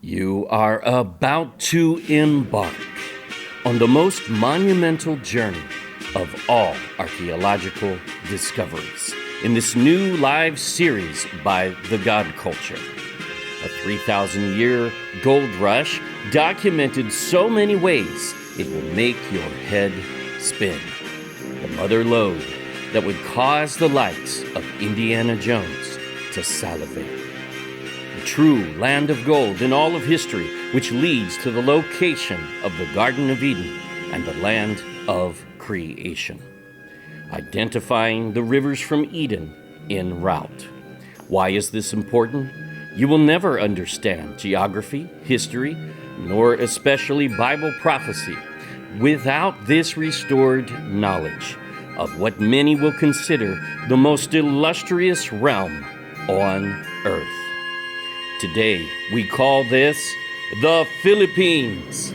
You are about to embark on the most monumental journey of all archaeological discoveries in this new live series by The God Culture. A 3,000-year gold rush documented so many ways it will make your head spin. The mother lode that would cause the likes of Indiana Jones to salivate. The true land of gold in all of history, which leads to the location of the Garden of Eden and the land of creation. Identifying the rivers from Eden en route. Why is this important? You will never understand geography, history, nor especially Bible prophecy without this restored knowledge of what many will consider the most illustrious realm on earth. Today, we call this the Philippines.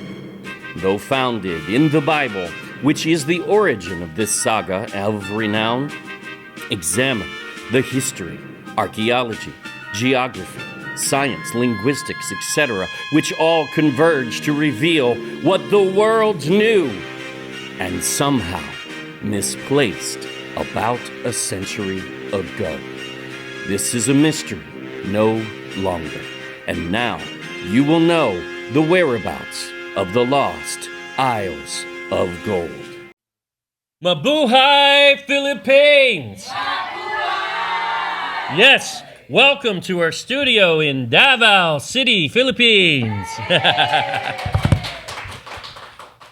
Though founded in the Bible, which is the origin of this saga of renown, examine the history, archaeology, geography, science, linguistics, etc., which all converge to reveal what the world knew and somehow misplaced about a century ago. This is a mystery no longer, and now you will know the whereabouts of the lost Isles of Gold. Mabuhay, Philippines! Mabuhay! Yes, welcome to our studio in Davao City, Philippines.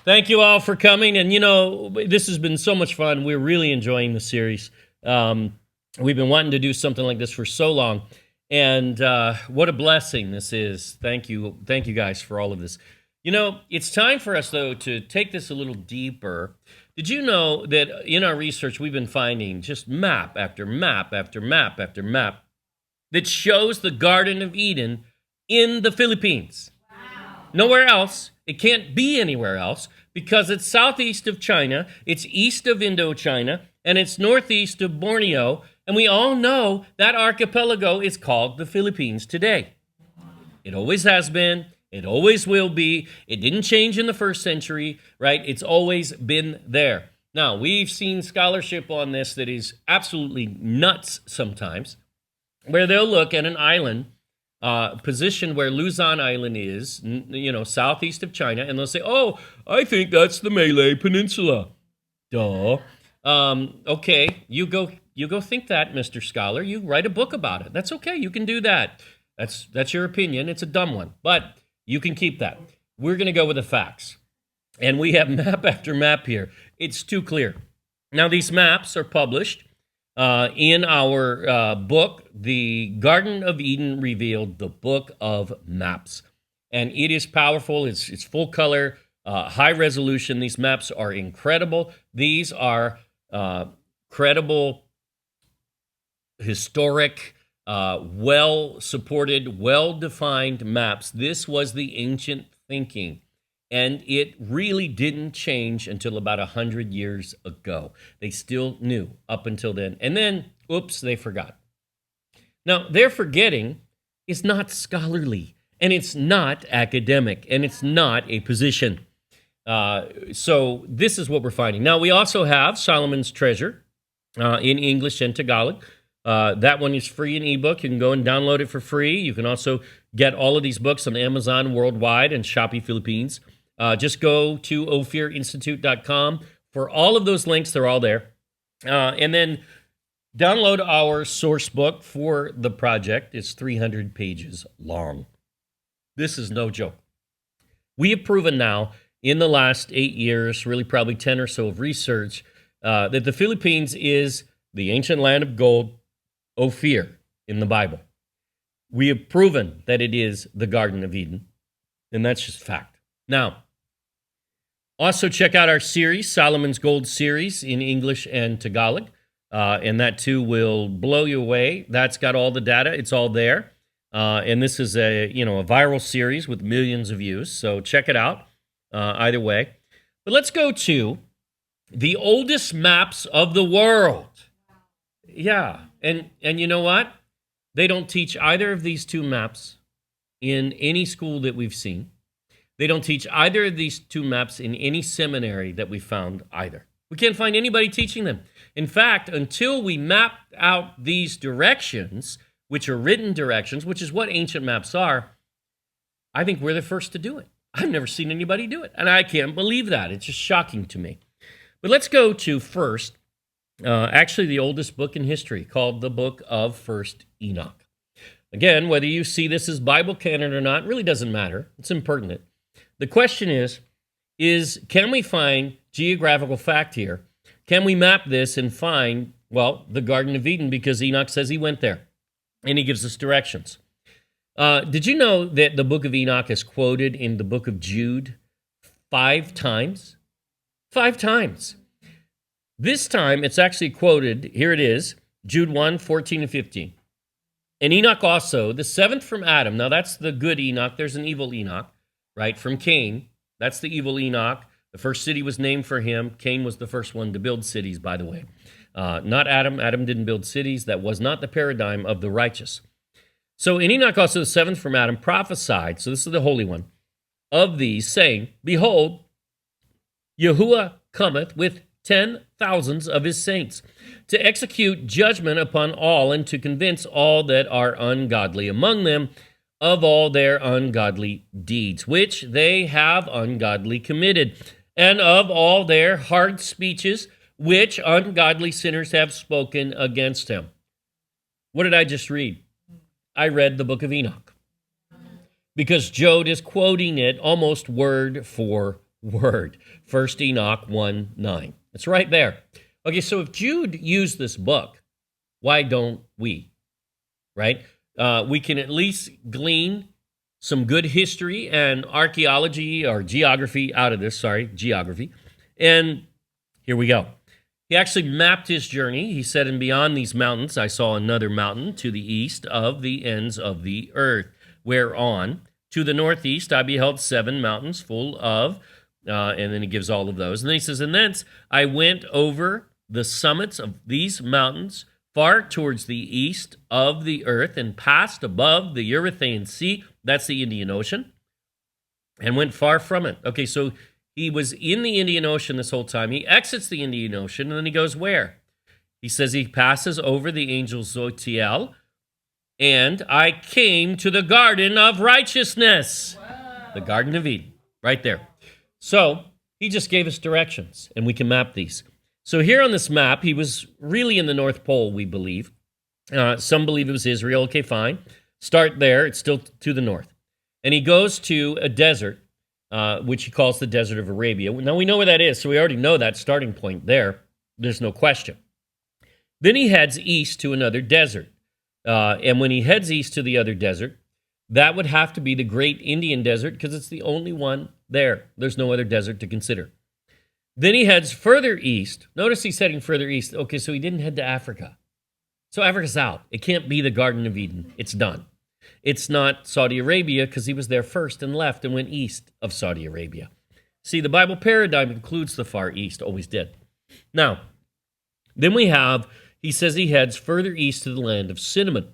Thank you all for coming, and this has been so much fun. We're really enjoying the series. We've been wanting to do something like this for so long, and what a blessing this is. Thank you guys for all of this. It's time for us, though, to take this a little deeper. Did you know that in our research, we've been finding just map after map after map after map that shows the Garden of Eden in the Philippines? Wow. Nowhere else. It can't be anywhere else because it's southeast of China, it's east of Indochina, and it's northeast of Borneo. And we all know that archipelago is called the Philippines today. It always has been. It always will be. It didn't change in the first century, right? It's always been there. Now, we've seen scholarship on this that is absolutely nuts sometimes, where they'll look at an island positioned where Luzon Island is, southeast of China, and they'll say, oh, I think that's the Malay Peninsula. Duh. Okay, you go think that, Mr. Scholar. You write a book about it. That's okay. You can do that. That's your opinion. It's a dumb one, but you can keep that. We're going to go with the facts. And we have map after map here. It's too clear. Now, these maps are published in our book, The Garden of Eden Revealed, the Book of Maps. And it is powerful. It's full color, high resolution. These maps are incredible. These are credible, historic, well-supported, well-defined maps. This was the ancient thinking, and it really didn't change until about 100 years ago. They still knew up until then, and then, oops, they forgot. Now, their forgetting is not scholarly, and it's not academic, and it's not a position. So this is what we're finding. Now, we also have Solomon's Treasure in English and Tagalog. That one is free in ebook. You can go and download it for free. You can also get all of these books on Amazon worldwide and Shopee Philippines. Just go to ophirinstitute.com for all of those links. They're all there. And then download our source book for the project. It's 300 pages long. This is no joke. We have proven now in the last 8 years, really probably 10 or so of research, that the Philippines is the ancient land of gold, Ophir, in the Bible. We have proven that it is the Garden of Eden, and that's just fact. Now, also check out our series, Solomon's Gold series in English and Tagalog, and that too will blow you away. That's got all the data. It's all there, and this is a viral series with millions of views, so check it out either way. But let's go to the oldest maps of the world. Yeah, and you know what? They don't teach either of these two maps in any school that we've seen. They don't teach either of these two maps in any seminary that we found either. We can't find anybody teaching them. In fact, until we map out these directions, which are written directions, which is what ancient maps are, I think we're the first to do it. I've never seen anybody do it, and I can't believe that. It's just shocking to me. But let's go to first, actually the oldest book in history, called the Book of First Enoch. Again, whether you see this as Bible canon or not really doesn't matter. It's impertinent. The question is can we find geographical fact here? Can we map this and find, well, the Garden of Eden, because Enoch says he went there, and he gives us directions. Did you know that the Book of Enoch is quoted in the Book of Jude 5 times? 5 times. This time, it's actually quoted, here it is, Jude 1, 14 and 15. And Enoch also, the seventh from Adam. Now, that's the good Enoch. There's an evil Enoch, right, from Cain. That's the evil Enoch. The first city was named for him. Cain was the first one to build cities, by the way. Not Adam. Adam didn't build cities. That was not the paradigm of the righteous. So in Enoch also, the seventh from Adam, prophesied, so this is the Holy One, of these, saying, Behold, Yahuwah cometh with 10,000s of his saints, to execute judgment upon all, and to convince all that are ungodly among them of all their ungodly deeds, which they have ungodly committed, and of all their hard speeches, which ungodly sinners have spoken against him. What did I just read? I read the Book of Enoch, because Jude is quoting it almost word for word. 1 Enoch 1:9. It's right there. Okay, so if Jude used this book, why don't we? Right? We can at least glean some good history and archaeology or geography out of this. Geography. And here we go. He actually mapped his journey. He said, and beyond these mountains, I saw another mountain to the east of the ends of the earth, whereon to the northeast I beheld 7 mountains full of, and then he gives all of those. And then he says, and thence I went over the summits of these mountains far towards the east of the earth, and passed above the Erythraean Sea, that's the Indian Ocean, and went far from it. Okay, so he was in the Indian Ocean this whole time. He exits the Indian Ocean, and then he goes where? He says he passes over the angel Zotiel, and I came to the Garden of Righteousness. Wow. The Garden of Eden, right there. So he just gave us directions, and we can map these. So here on this map, he was really in the North Pole, we believe. Some believe it was Israel. Okay, fine. Start there. It's still to the north. And he goes to a desert, which he calls the Desert of Arabia. Now, we know where that is, so we already know that starting point there. There's no question. Then he heads east to another desert. And when he heads east to the other desert, that would have to be the Great Indian Desert, because it's the only one there. There's no other desert to consider. Then he heads further east. Notice he's heading further east. Okay, so he didn't head to Africa. So Africa's out. It can't be the Garden of Eden. It's done. It's not Saudi Arabia, because he was there first and left and went east of Saudi Arabia. See, the Bible paradigm includes the Far East, always did. Now, then he says he heads further east to the land of cinnamon.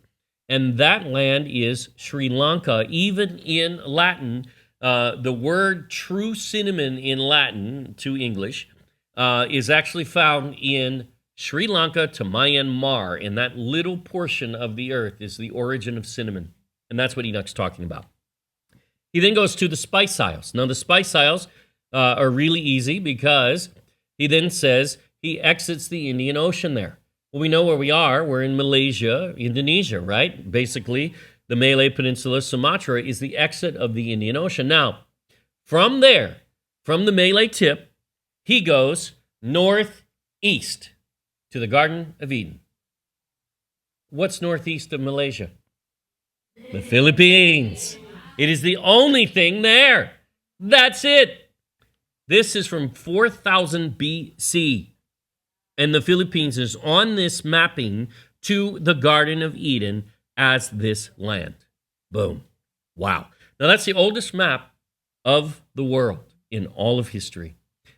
And that land is Sri Lanka. Even in Latin, the word true cinnamon in Latin to English is actually found in Sri Lanka to Myanmar. And that little portion of the earth is the origin of cinnamon. And that's what Enoch's talking about. He then goes to the Spice Isles. Now, the Spice Isles are really easy, because he then says he exits the Indian Ocean there. Well, we know where we are. We're in Malaysia, Indonesia, right? Basically, the Malay Peninsula, Sumatra, is the exit of the Indian Ocean. Now, from there, from the Malay tip, he goes northeast to the Garden of Eden. What's northeast of Malaysia? The Philippines. It is the only thing there. That's it. This is from 4000 BC. And the Philippines is on this mapping to the Garden of Eden as this land. Boom. Wow. Now, that's the oldest map of the world in all of history.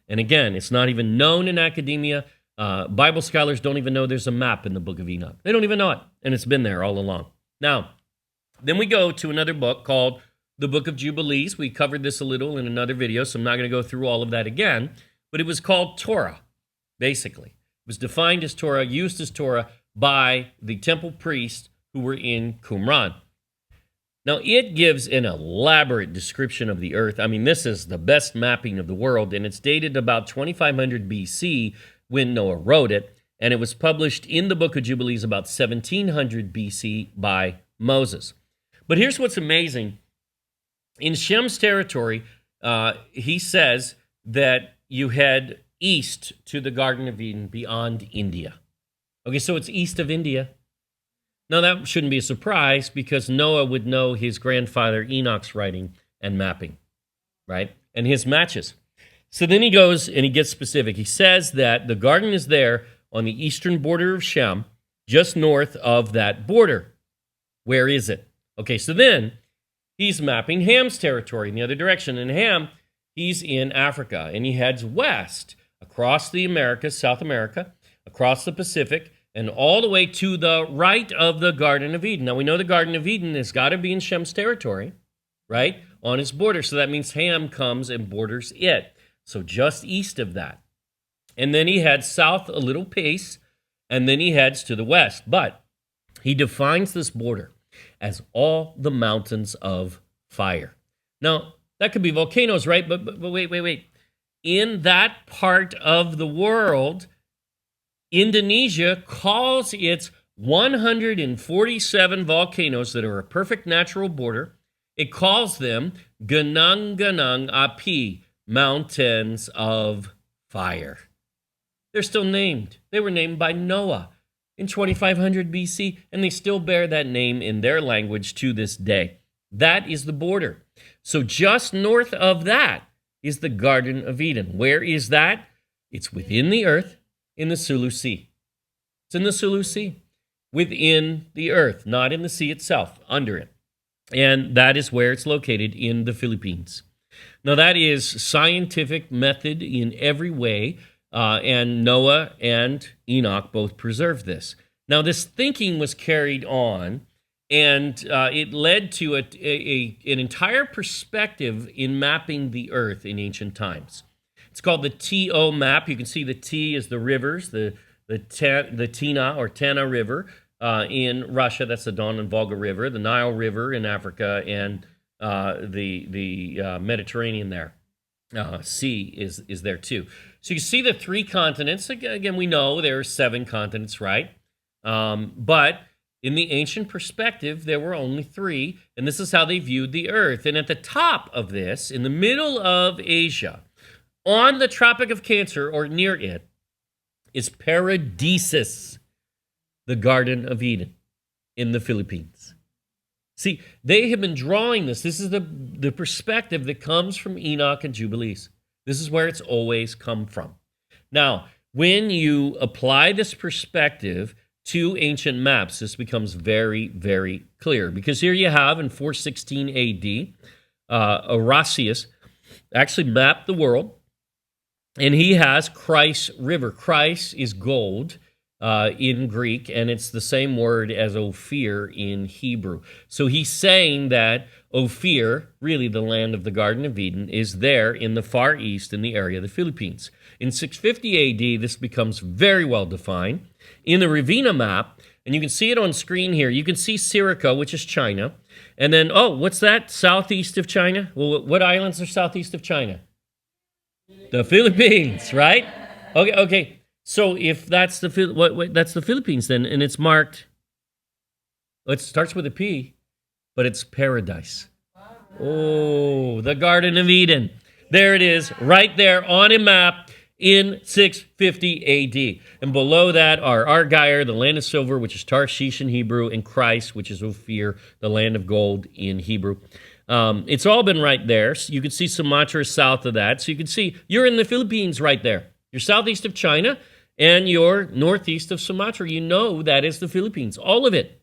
And again, it's not even known in academia. Bible scholars don't even know there's a map in the Book of Enoch. They don't even know it. And it's been there all along. Now, Then we go to another book called the Book of Jubilees. We covered this a little in another video, so I'm not going to go through all of that again. But it was called Torah, basically. It was defined as Torah, used as Torah by the temple priests who were in Qumran. Now, it gives an elaborate description of the earth. I mean, this is the best mapping of the world, and it's dated about 2500 BC when Noah wrote it, and it was published in the Book of Jubilees about 1700 BC by Moses. But here's what's amazing. In Shem's territory, he says that you head east to the Garden of Eden beyond India. Okay, so it's east of India. Now, that shouldn't be a surprise because Noah would know his grandfather Enoch's writing and mapping, right? And his matches. So then he goes and he gets specific. He says that the garden is there on the eastern border of Shem, just north of that border. Where is it? Okay, so then he's mapping Ham's territory in the other direction. And Ham, he's in Africa, and he heads west across the Americas, South America, across the Pacific, and all the way to the right of the Garden of Eden. Now, we know the Garden of Eden has got to be in Shem's territory, right, on his border. So that means Ham comes and borders it. So just east of that. And then he heads south a little piece, and then he heads to the west. But he defines this border as all the mountains of fire. Now, that could be volcanoes, right? But wait. In that part of the world, Indonesia calls its 147 volcanoes that are a perfect natural border, it calls them Gunung-Gunung Api, mountains of fire. They're still named. They were named by Noah in 2500 BC, and they still bear that name in their language to this day. That is the border. So just north of that is the Garden of Eden. Where is that? It's within the earth. In the Sulu Sea. It's in the Sulu Sea, within the earth, not in the sea itself, under it. And that is where it's located in the Philippines. Now, that is scientific method in every way, and Noah and Enoch both preserved this. Now, this thinking was carried on, and it led to an entire perspective in mapping the earth in ancient times. It's called the TO map. You can see the T is the rivers, the Tina or Tana River in Russia. That's the Don and Volga River. The Nile River in Africa, and the Mediterranean there. Sea is there too. So you can see the three continents. Again, we know there are 7 continents, right? But in the ancient perspective, there were only 3, and this is how they viewed the earth. And at the top of this, in the middle of Asia, on the Tropic of Cancer, or near it, is Paradisus, the Garden of Eden in the Philippines. See, they have been drawing this. This is the perspective that comes from Enoch and Jubilees. This is where it's always come from. Now, when you apply this perspective to ancient maps, this becomes very, very clear. Because here you have, in 416 AD, Orasius actually mapped the world. And he has Chryse River. Chryse is gold in Greek, and it's the same word as Ophir in Hebrew. So he's saying that Ophir, really the land of the Garden of Eden, is there in the Far East in the area of the Philippines. In 650 AD, this becomes very well defined. In the Ravenna map, and you can see it on screen here, you can see Sirica, which is China. And then, what's that? Southeast of China? Well, what islands are southeast of China? The Philippines, right? Okay. So if that's that's the Philippines then, and it's marked. It starts with a P, but it's paradise. Oh, the Garden of Eden. There it is, right there on a map in 650 AD. And below that are Argyre, the land of silver, which is Tarshish in Hebrew, and Chryse, which is Ophir, the land of gold in Hebrew. It's all been right there. So you can see Sumatra south of that. So you can see you're in the Philippines right there. You're southeast of China and you're northeast of Sumatra. You know that is the Philippines. All of it.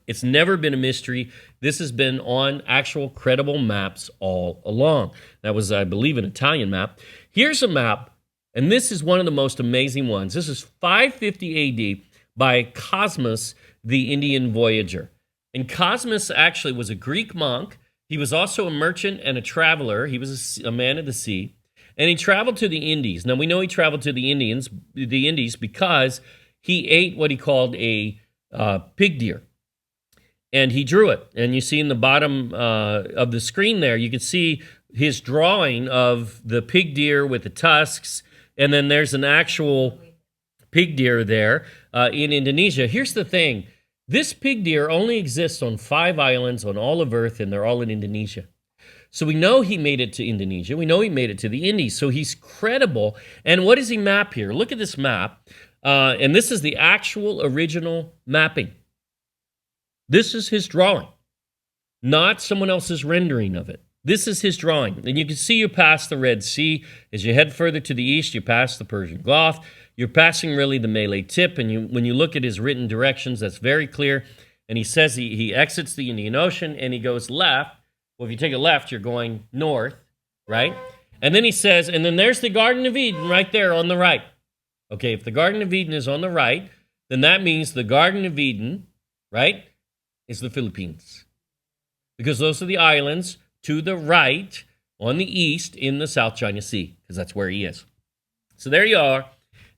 It's never been a mystery. This has been on actual credible maps all along. That was, I believe, an Italian map. Here's a map, and this is one of the most amazing ones. This is 550 AD by Cosmas, the Indian voyager. And Cosmas actually was a Greek monk. He was also a merchant and a traveler. He was a man of the sea. And he traveled to the Indies. Now, we know he traveled to the Indies because he ate what he called a pig deer. And he drew it. And you see in the bottom of the screen there, you can see his drawing of the pig deer with the tusks. And then there's an actual pig deer there in Indonesia. Here's the thing. This pig deer only exists on 5 islands on all of Earth, and they're all in Indonesia. So we know he made it to Indonesia. We know he made it to the Indies. So he's credible. And what does he map here? Look at this map. And this is the actual original mapping. This is his drawing, not someone else's rendering of it. This is his drawing. And you can see you pass the Red Sea. As you head further to the east, you pass the Persian Gulf. You're passing really the Malay tip. And when you look at his written directions, that's very clear. And he says he exits the Indian Ocean and he goes left. Well, if you take a left, you're going north, right? And then he says, and then there's the Garden of Eden right there on the right. Okay, if the Garden of Eden is on the right, then that means the Garden of Eden, right, is the Philippines. Because those are the islands to the right on the east in the South China Sea, because that's where he is. So there you are.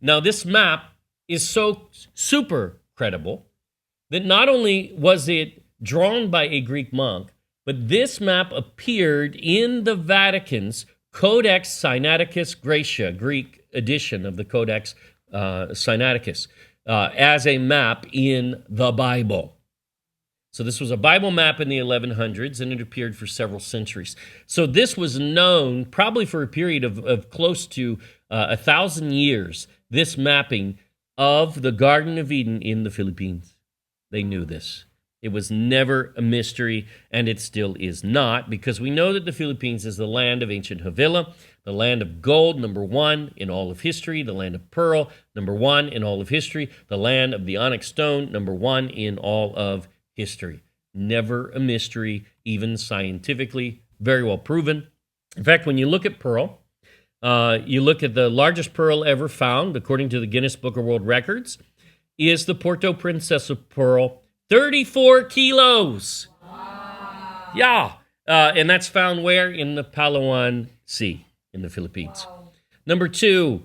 Now, this map is so super credible that not only was it drawn by a Greek monk, but this map appeared in the Vatican's Codex Sinaiticus Gracia, Greek edition of the Codex Sinaiticus, as a map in the Bible. So this was a Bible map in the 1100s, and it appeared for several centuries. So this was known probably for a period of close to 1,000 years, this mapping of the Garden of Eden in the Philippines. They knew this. It was never a mystery, and it still is not, because we know that the Philippines is the land of ancient Havila, the land of gold, number 1 in all of history, the land of pearl, number 1 in all of history, the land of the onyx stone, number 1 in all of history. Never a mystery, even scientifically, very well proven. In fact, when you look at pearl, you look at the largest pearl ever found, according to the Guinness Book of World Records, is the Puerto Princesa pearl, 34 kilos. Wow. Yeah. And that's found where? In the Palawan Sea in the Philippines. Wow. Number 2,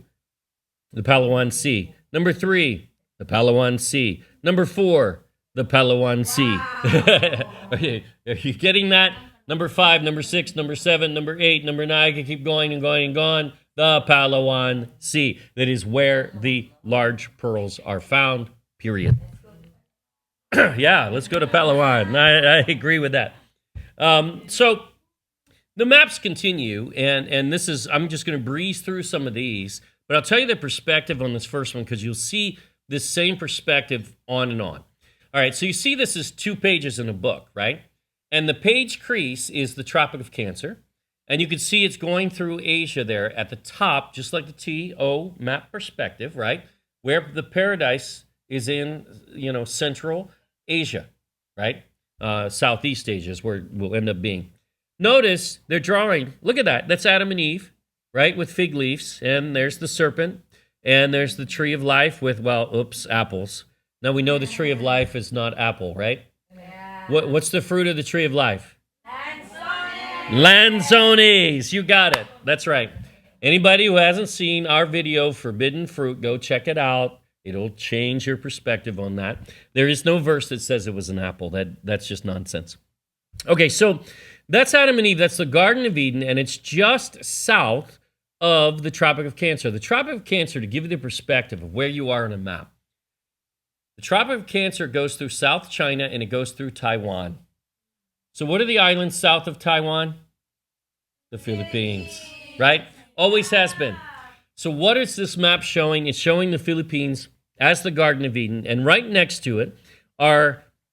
the Palawan Sea. Number 3, the Palawan Sea. Number 4, the Palawan Sea. Wow. Are you getting that? Number 5, number 6, number 7, number 8, number 9. I can keep going and going and going. The Palawan Sea. That is where the large pearls are found, period. Yeah, let's go to Palawan. I agree with that. So the maps continue, and this is, I'm just going to breeze through some of these, but I'll tell you the perspective on this first one because you'll see this same perspective on and on. All right, so you see this is 2 pages in a book, right? And the page crease is the Tropic of Cancer, and you can see it's going through Asia there at the top, just like the TO map perspective, right? Where the paradise is in, Central Asia, right? Southeast Asia is where it will end up being. Notice they're drawing, look at that, that's Adam and Eve, right, with fig leaves, and there's the serpent, and there's the tree of life with, apples. Now we know the tree of life is not apple, right? Yeah. What's the fruit of the tree of life? Lanzones, you got it, that's right. Anybody who hasn't seen our video, Forbidden Fruit, go check it out. It'll change your perspective on that. There is no verse that says it was an apple. That's just nonsense. Okay, so that's Adam and Eve. That's the Garden of Eden, and it's just south of the Tropic of Cancer. The Tropic of Cancer, to give you the perspective of where you are on a map, the Tropic of Cancer goes through South China, and it goes through Taiwan. So what are the islands south of Taiwan? The Philippines, right? Always has been. So what is this map showing? It's showing the Philippines as the Garden of Eden, and right next to it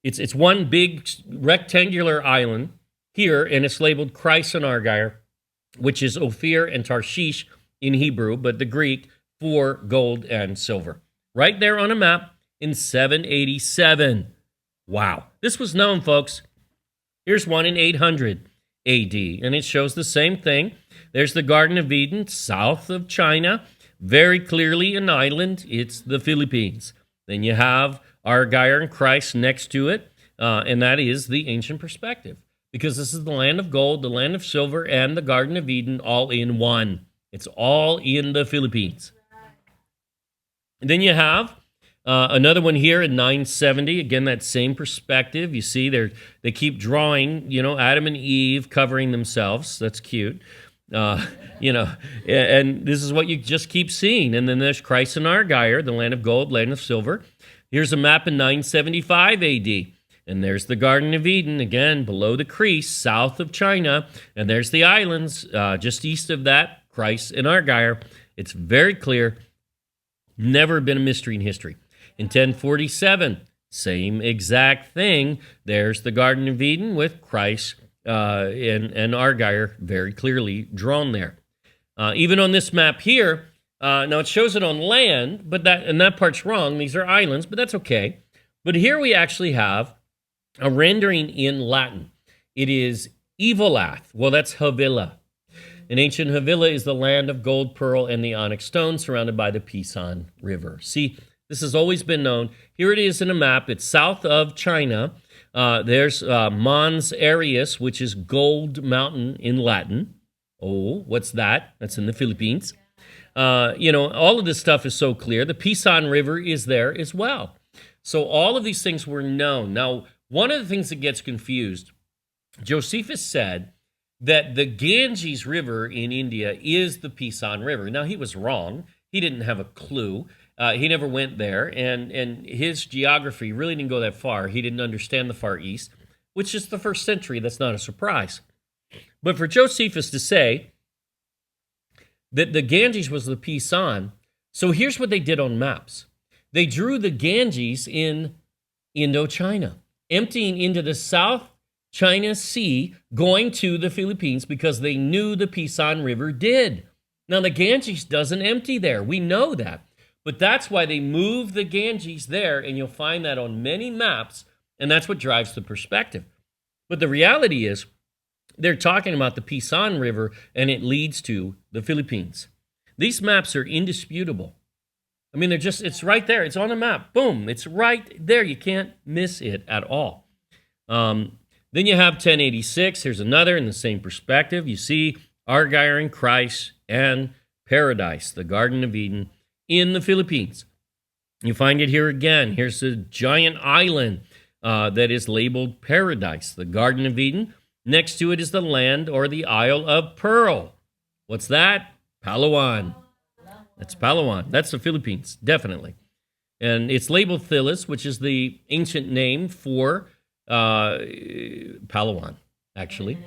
it's one big rectangular island here, and it's labeled Christ and Argyre, which is Ophir and Tarshish in Hebrew, but the Greek for gold and silver. Right there on a map in 787. Wow. This was known, folks. Here's one in 800 AD, and it shows the same thing. There's the Garden of Eden south of China. Very clearly an island. It's the Philippines. Then you have Argyre and Christ next to it. and that is the ancient perspective, because this is the land of gold, the land of silver, and the Garden of Eden all in one. It's all in the Philippines. And then you have another one here in 970. Again, that same perspective. You see, they keep drawing, Adam and Eve covering themselves. That's cute. And this is what you just keep seeing. And then there's Christ and Argyre, the land of gold, land of silver. Here's a map in 975 AD. And there's the Garden of Eden, again, below the crease, south of China. And there's the islands just east of that, Christ and Argyre. It's very clear. Never been a mystery in history. In 1047, same exact thing. There's the Garden of Eden with Christ and Argyre very clearly drawn there. Even on this map here, now it shows it on land, but that part's wrong. These are islands, but that's okay. But here we actually have a rendering in Latin. It is Evolath. Well, that's Havila. In ancient Havila is the land of gold, pearl, and the onyx stone surrounded by the Pisan River. See, this has always been known. Here it is in a map. It's south of China. There's Mons Arius, which is Gold Mountain in Latin. Oh, what's that? That's in the Philippines. All of this stuff is so clear. The Pisan River is there as well. So all of these things were known. Now, one of the things that gets confused, Josephus said that the Ganges River in India is the Pisan River. Now, he was wrong. He didn't have a clue. He never went there, and his geography really didn't go that far. He didn't understand the Far East, which is the first century. That's not a surprise. But for Josephus to say that the Ganges was the Pisan, so here's what they did on maps. They drew the Ganges in Indochina, emptying into the South China Sea, going to the Philippines because they knew the Pisan River did. Now, the Ganges doesn't empty there. We know that. But that's why they moved the Ganges there, and you'll find that on many maps, and that's what drives the perspective. But the reality is, they're talking about the Pisan River, and it leads to the Philippines. These maps are indisputable. I mean, it's right there. It's on the map. Boom. It's right there. You can't miss it at all. Then you have 1086. Here's another in the same perspective. You see Argyre and Christ and Paradise, the Garden of Eden, in the Philippines. You find it here again. Here's a giant island that is labeled Paradise, the Garden of Eden. Next to it is the land or the Isle of Pearl. What's that? Palawan. That's Palawan. That's the Philippines, definitely. And it's labeled Thilis, which is the ancient name for Palawan, actually,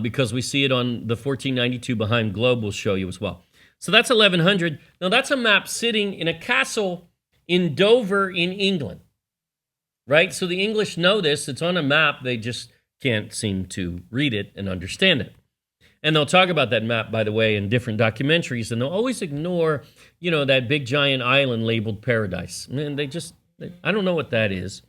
because we see it on the 1492 behind globe. We'll show you as well. So that's 1100. Now, that's a map sitting in a castle in Dover in England, right? So the English know this. It's on a map. They just can't seem to read it and understand it. And they'll talk about that map, by the way, in different documentaries, and they'll always ignore, that big giant island labeled Paradise. And I don't know what that is.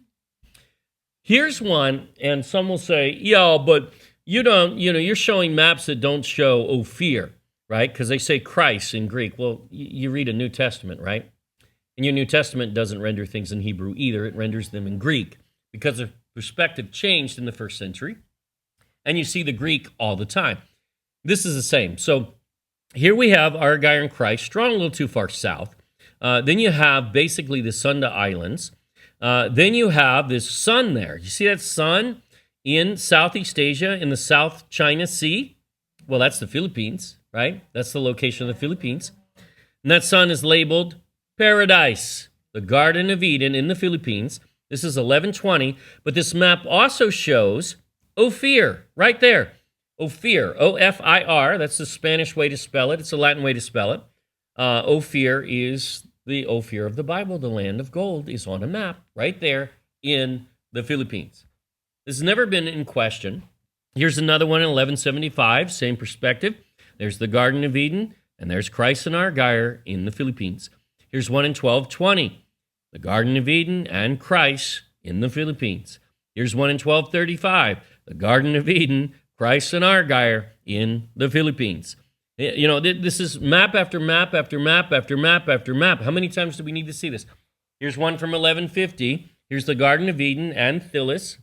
Here's one, and some will say, but you're showing maps that don't show Ophir, right? Because they say Christ in Greek. Well, you read a New Testament, right? And your New Testament doesn't render things in Hebrew either. It renders them in Greek because the perspective changed in the first century. And you see the Greek all the time. This is the same. So here we have Argyre and Christ, drawn a little too far south. Then you have basically the Sunda Islands. Then you have this sun there. You see that sun in Southeast Asia in the South China Sea? Well, that's the Philippines, right? That's the location of the Philippines. And that sun is labeled Paradise, the Garden of Eden in the Philippines. This is 1120, but this map also shows Ophir, right there. Ophir, O-F-I-R, that's the Spanish way to spell it. It's a Latin way to spell it. Ophir is the Ophir of the Bible. The land of gold is on a map right there in the Philippines. This has never been in question. Here's another one in 1175, same perspective. There's the Garden of Eden, and there's Christ and Argyre in the Philippines. Here's one in 1220, the Garden of Eden and Christ in the Philippines. Here's one in 1235, the Garden of Eden, Christ and Argyre in the Philippines. This is map after map after map after map after map. How many times do we need to see this? Here's one from 1150. Here's the Garden of Eden and Thilis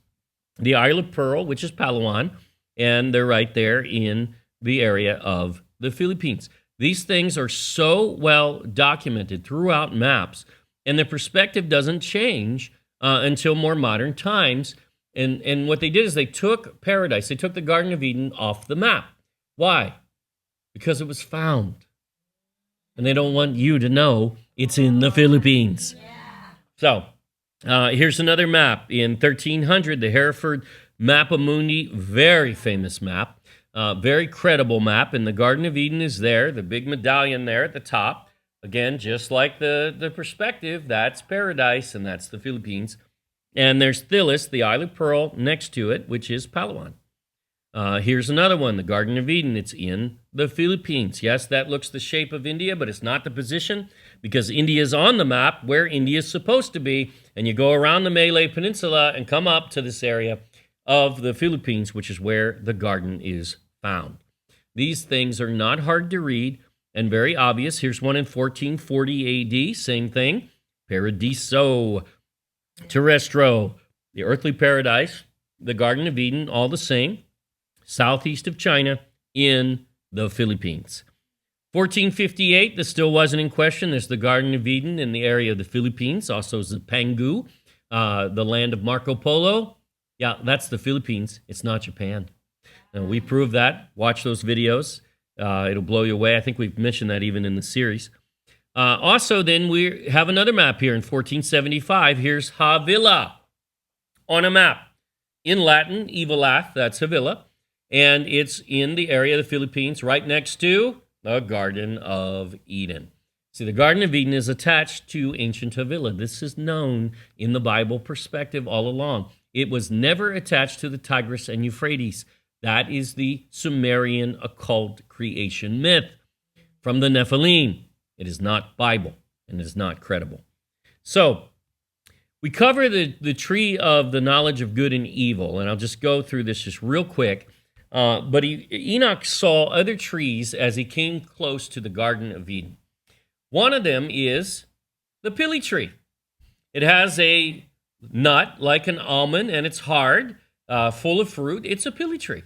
the Isle of Pearl, which is Palawan, and they're right there in the area of the Philippines. These things are so well documented throughout maps, and the perspective doesn't change until more modern times. And what they did is they took paradise, they took the Garden of Eden off the map. Why? Because it was found. And they don't want you to know it's in the Philippines. So, here's another map. In 1300, the Hereford Mappa Mundi, very famous map, very credible map, and the Garden of Eden is there, the big medallion there at the top. Again, just like the perspective, that's paradise, and that's the Philippines. And there's Thilis, the Isle of Pearl, next to it, which is Palawan. Here's another one, the Garden of Eden. It's in the Philippines. Yes, that looks the shape of India, but it's not the position because India is on the map where India is supposed to be. And you go around the Malay Peninsula and come up to this area of the Philippines, which is where the garden is found. These things are not hard to read and very obvious. Here's one in 1440 AD, same thing. Paradiso Terrestro, the earthly paradise, the Garden of Eden, all the same. Southeast of China in the Philippines. 1458, this still wasn't in question. There's the Garden of Eden in the area of the Philippines, also Zipangu, the land of Marco Polo. Yeah, that's the Philippines. It's not Japan. Now, we proved that. Watch those videos. It'll blow you away. I think we've mentioned that even in the series. Also, then, we have another map here in 1475. Here's Havila on a map. In Latin, Evilath, that's Havila. And it's in the area of the Philippines right next to the Garden of Eden. See, the Garden of Eden is attached to ancient Havila. This is known in the Bible perspective all along. It was never attached to the Tigris and Euphrates. That is the Sumerian occult creation myth from the Nephilim. It is not Bible, and it is not credible. So, we cover the tree of the knowledge of good and evil, and I'll just go through this just real quick. But Enoch saw other trees as he came close to the Garden of Eden. One of them is the pili tree. It has a nut like an almond, and it's hard, full of fruit. It's a pili tree.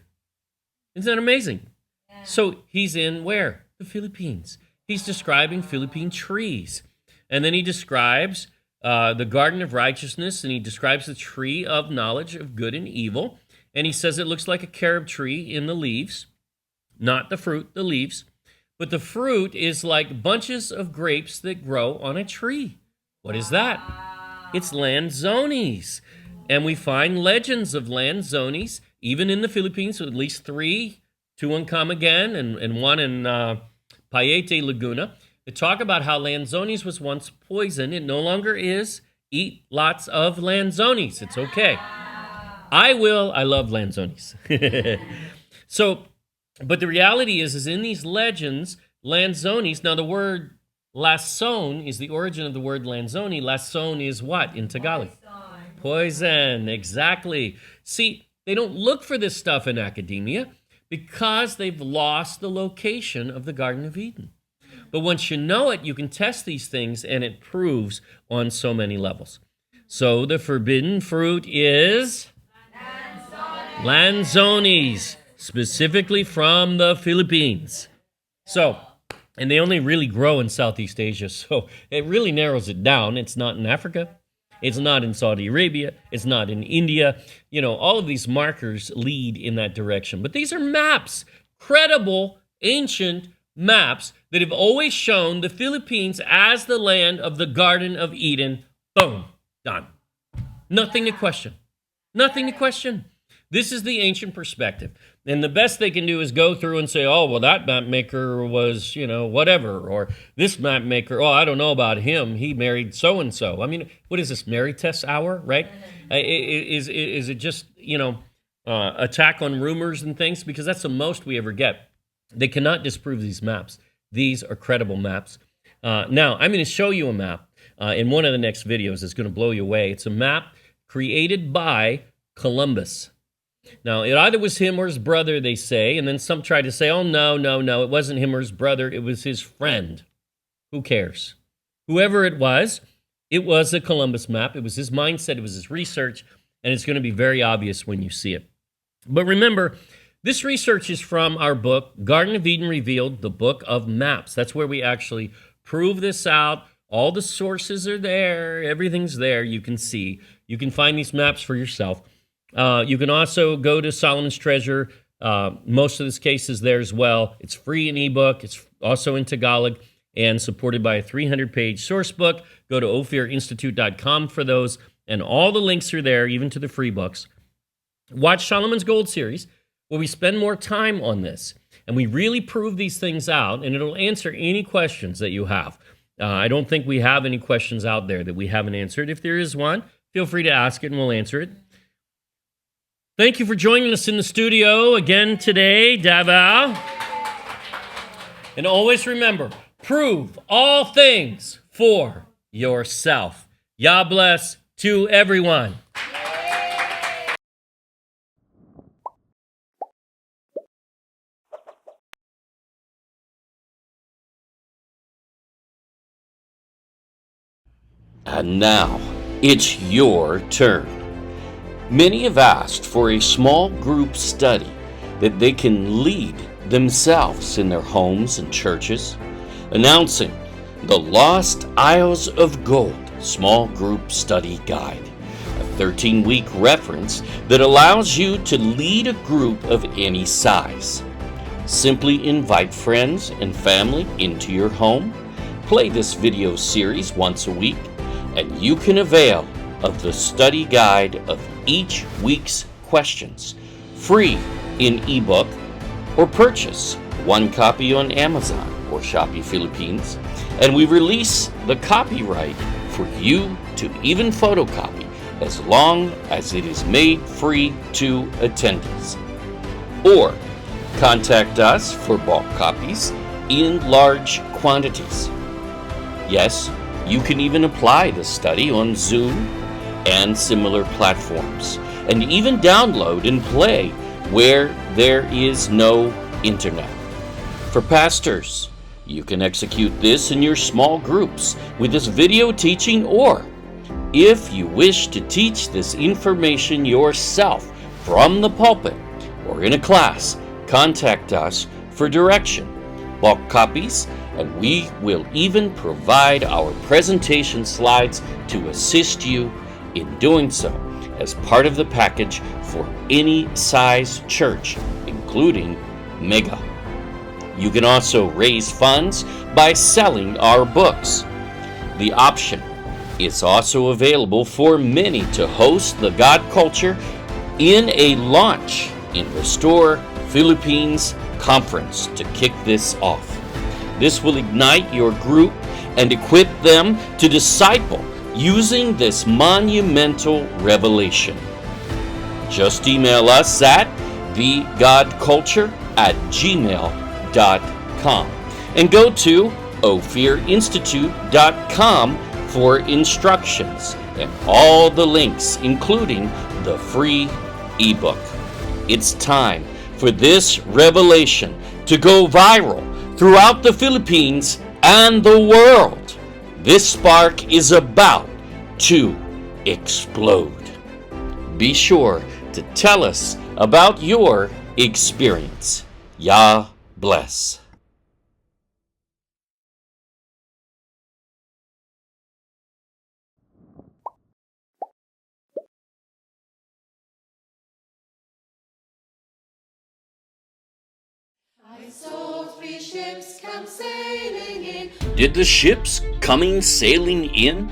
Isn't that amazing? Yeah. So he's in where? The Philippines. He's describing Philippine trees. And then he describes the Garden of Righteousness, and he describes the tree of knowledge of good and evil. And he says it looks like a carob tree in the leaves, not the fruit, the leaves. But the fruit is like bunches of grapes that grow on a tree. What is that? It's lanzones. And we find legends of lanzones, even in the Philippines, at least 3, 2 in Camiguin and 1 in Paete Laguna. They talk about how lanzones was once poison. It no longer is. Eat lots of lanzones. It's okay. I will. I love lanzones. So, but the reality is in these legends, lanzones, now the word lason is the origin of the word lanzoni. Lason is what in Tagalog? Poison, exactly. See, they don't look for this stuff in academia because they've lost the location of the Garden of Eden. But once you know it, you can test these things, and it proves on so many levels. So the forbidden fruit is lanzones, specifically from the Philippines. So, and they only really grow in Southeast Asia, so it really narrows it down. It's not in Africa. It's not in Saudi Arabia. It's not in India. You know, all of these markers lead in that direction. But these are maps, credible, ancient maps that have always shown the Philippines as the land of the Garden of Eden. Boom, done. Nothing to question. Nothing to question. This is the ancient perspective. And the best they can do is go through and say, oh, well, that map maker was, whatever. Or this map maker, oh, I don't know about him. He married so-and-so. I mean, what is this, Mary Tess hour, right? Is it just, attack on rumors and things? Because that's the most we ever get. They cannot disprove these maps. These are credible maps. Now, I'm going to show you a map in one of the next videos. It's going to blow you away. It's a map created by Columbus. Now, it either was him or his brother, they say, and then some try to say, oh, no, it wasn't him or his brother, it was his friend. Who cares? Whoever it was a Columbus map. It was his mindset, it was his research, and it's going to be very obvious when you see it. But remember, this research is from our book, Garden of Eden Revealed, the Book of Maps. That's where we actually prove this out. All the sources are there. Everything's there. You can see. You can find these maps for yourself. You can also go to Solomon's Treasure. Most of this case is there as well. It's free in ebook. It's also in Tagalog and supported by a 300-page source book. Go to ophirinstitute.com for those, and all the links are there, even to the free books. Watch Solomon's Gold series, where we spend more time on this, and we really prove these things out, and it'll answer any questions that you have. I don't think we have any questions out there that we haven't answered. If there is one, feel free to ask it, and we'll answer it. Thank you for joining us in the studio again today, Davao. And always remember, prove all things for yourself. Yah bless to everyone. And now, it's your turn. Many have asked for a small group study that they can lead themselves in their homes and churches, announcing the Lost Isles of Gold Small Group Study Guide, a 13-week reference that allows you to lead a group of any size. Simply invite friends and family into your home, play this video series once a week, and you can avail of the study guide of each week's questions, free in ebook, or purchase one copy on Amazon or Shopee Philippines, and we release the copyright for you to even photocopy as long as it is made free to attendees. Or contact us for bulk copies in large quantities. Yes, you can even apply the study on Zoom and similar platforms, and even download and play where there is no internet. For pastors, you can execute this in your small groups with this video teaching, or if you wish to teach this information yourself from the pulpit or in a class, contact us for direction, bulk copies, and we will even provide our presentation slides to assist you in doing so as part of the package for any size church, including mega. You can also raise funds by selling our books. The option is also available for many to host the God Culture in a launch in Restore Philippines conference to kick this off. This will ignite your group and equip them to disciple using this monumental revelation. Just email us at thegodculture@gmail.com and go to ophirinstitute.com for instructions and all the links, including the free ebook. It's time for this revelation to go viral throughout the Philippines and the world. This spark is about to explode. Be sure to tell us about your experience. Yah bless. I saw 3 ships come sailing in. Did the ships coming sailing in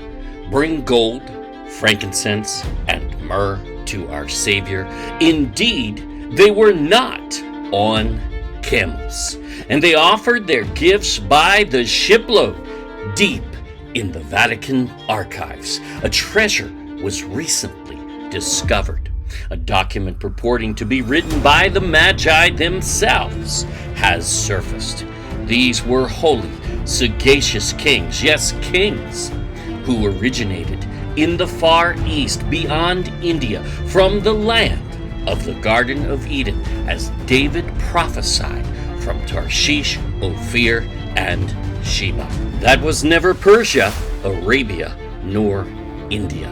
bring gold, frankincense, and myrrh to our Savior? Indeed, they were not on camels, and they offered their gifts by the shipload. Deep in the Vatican archives, a treasure was recently discovered. A document purporting to be written by the Magi themselves has surfaced. These were holy, sagacious kings, yes, kings, who originated in the Far East beyond India, from the land of the Garden of Eden, as David prophesied from Tarshish, Ophir, and Sheba. That was never Persia, Arabia, nor India.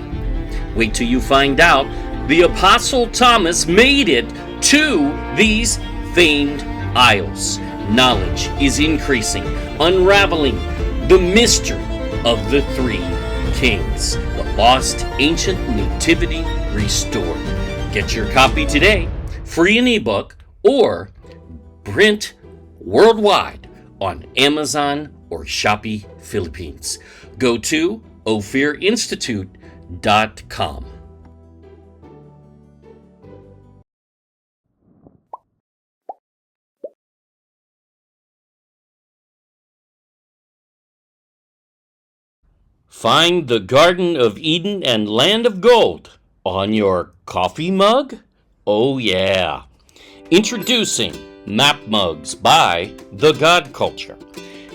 Wait till you find out the Apostle Thomas made it to these famed isles. Knowledge is increasing, unraveling the mystery of the three kings, the lost ancient Nativity restored. Get your copy today, free in ebook or print worldwide on Amazon or Shopee Philippines. Go to ophirinstitute.com. Find the Garden of Eden and Land of Gold on your coffee mug? Oh yeah. Introducing Map Mugs by The God Culture,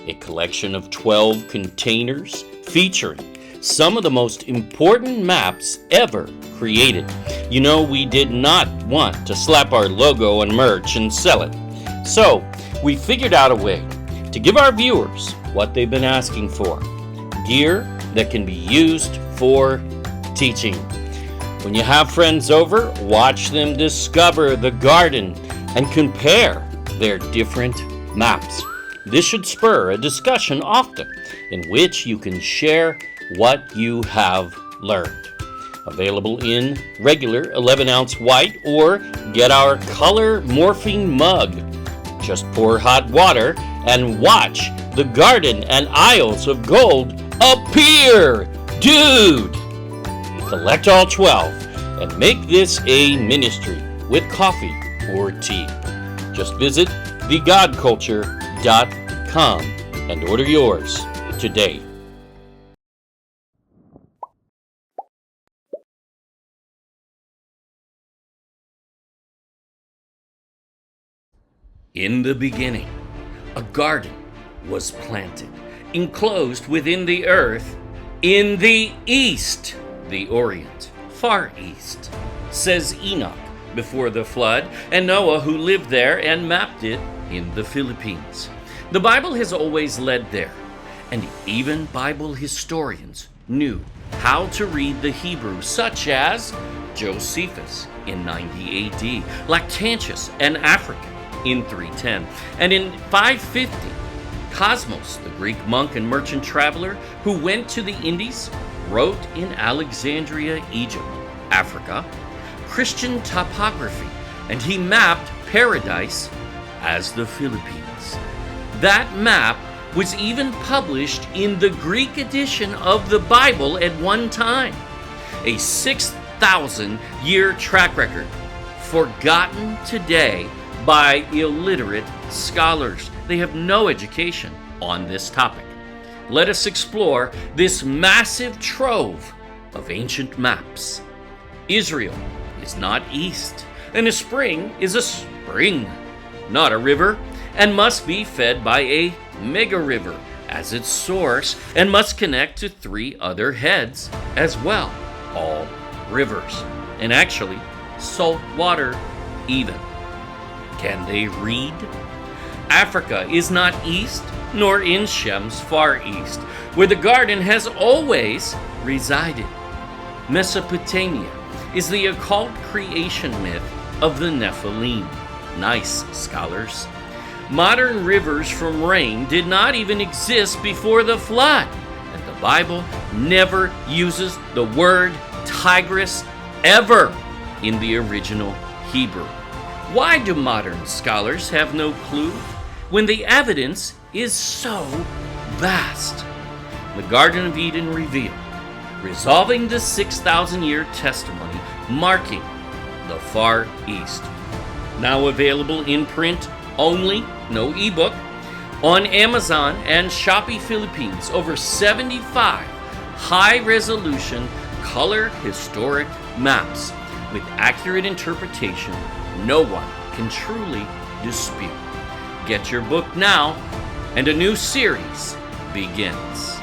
a collection of 12 containers featuring some of the most important maps ever created. You know, we did not want to slap our logo on merch and sell it. So, we figured out a way to give our viewers what they've been asking for. Gear that can be used for teaching. When you have friends over, watch them discover the garden and compare their different maps. This should spur a discussion often in which you can share what you have learned. Available in regular 11-ounce white or get our color morphing mug. Just pour hot water and watch the garden and aisles of gold appear! Dude! Collect all 12 and make this a ministry with coffee or tea. Just visit thegodculture.com and order yours today. In the beginning, a garden was planted, enclosed within the earth, in the east, the Orient, far east, says Enoch before the flood, and Noah who lived there and mapped it in the Philippines. The Bible has always led there, and even Bible historians knew how to read the Hebrew, such as Josephus in 90 AD, Lactantius and African in 310, and in 550, Cosmos, the Greek monk and merchant traveler who went to the Indies, wrote in Alexandria, Egypt, Africa, Christian topography, and he mapped paradise as the Philippines. That map was even published in the Greek edition of the Bible at one time. A 6,000-year track record, forgotten today by illiterate scholars. They have no education on this topic. Let us explore this massive trove of ancient maps. Israel is not east, and a spring is a spring, not a river, and must be fed by a mega river as its source, and must connect to 3 other heads as well, all rivers, and actually salt water even. Can they read? Africa is not east, nor in Shem's far east, where the garden has always resided. Mesopotamia is the occult creation myth of the Nephilim. Nice, scholars. Modern rivers from rain did not even exist before the flood, and the Bible never uses the word Tigris ever in the original Hebrew. Why do modern scholars have no clue when the evidence is so vast? The Garden of Eden revealed, resolving the 6,000-year testimony, marking the Far East. Now available in print only, no ebook, on Amazon and Shopee Philippines. Over 75 high-resolution color historic maps with accurate interpretation no one can truly dispute. Get your book now, and a new series begins.